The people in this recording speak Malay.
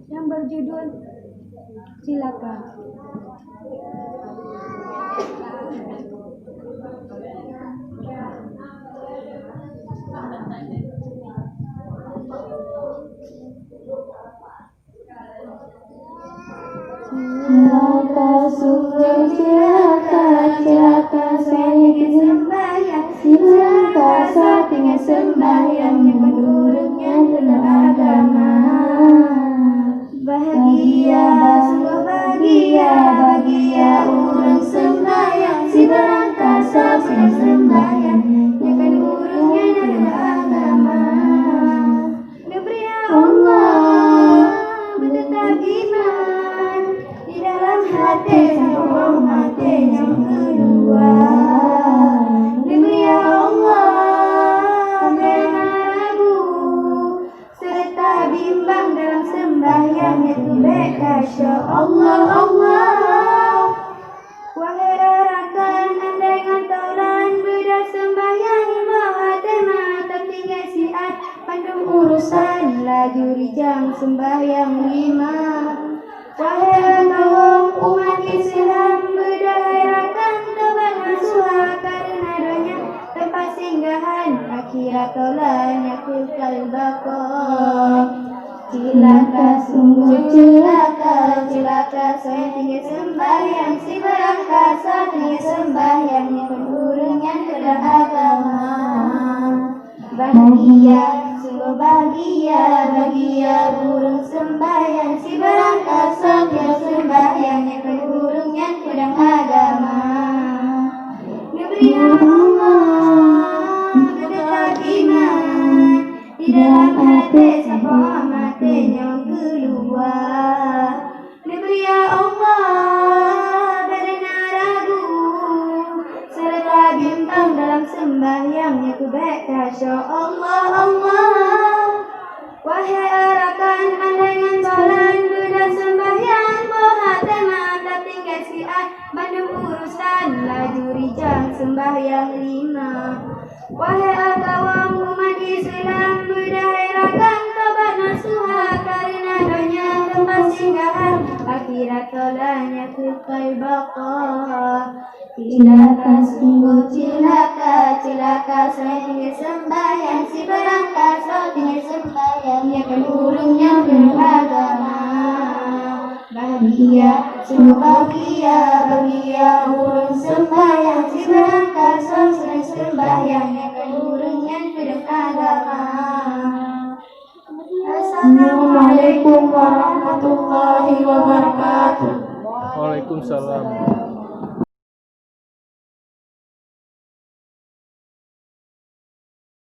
yang berjudul Cilaka. Cilaka, sungguh cilaka, cilaka saya ingin sembahyang, cilaka saat ingin sembahyang, menurutnya dalam agama. Bahagia, sungguh bahagia, bahagia urang sembahyang, si berangkat saat ingin sembahyang, kan urangnya dalam agama. Diberi Allah menetap iman di dalam hati sama mati yang kedua. Diberi Allah karena ragu serta bimbang dalam sembahyang itu bekasya Allah. Wahai rakan andai ngantoran beda sembahyang bahate mata tinggal siat pandung urusan laju rijang sembahyang lima. Wahai kaum umat Islam beda rakan teban nasuha karena doanya tempat singgahan akhirat tolanya kekal baqo. Cilaka, sungguh cilaka, cilaka saya tinggal sembahyang, si berangkat saat tinggal sembahyang, pendurungnya kedah agama. Bahagia, sungguh bahagia, bahagia burung sembahyang, si berangkat saat tinggal sembahyang, pendurungnya kedah agama. Diberi Allah menetap iman di dalam hati sama mati yang kedua. Diberi Allah karena ragu serta bintang dalam sembahyangnya kebekasya Allah. Wahai rakan andai ngantoran beda sembahyang bahate mata tinggal siat bandung urusan laju rijang sembahyang lima. Wahai kaum umat Islam beda rakan tobat nasuha karena doanya tempat singgahan akhirat tolanya kekal baqo. Cilaka, sungguh cilaka, cilaka saya tinggal sembahyang, si berangkat saat tinggal sembahyang, kan urungnya beragama. Bahagia, sungguh bahagia, bahagia urung sembahyang, si berangkat saat tinggal sembahyang, kan urungnya beragama. Assalamualaikum warahmatullahi wabarakatuh. Waalaikumsalam.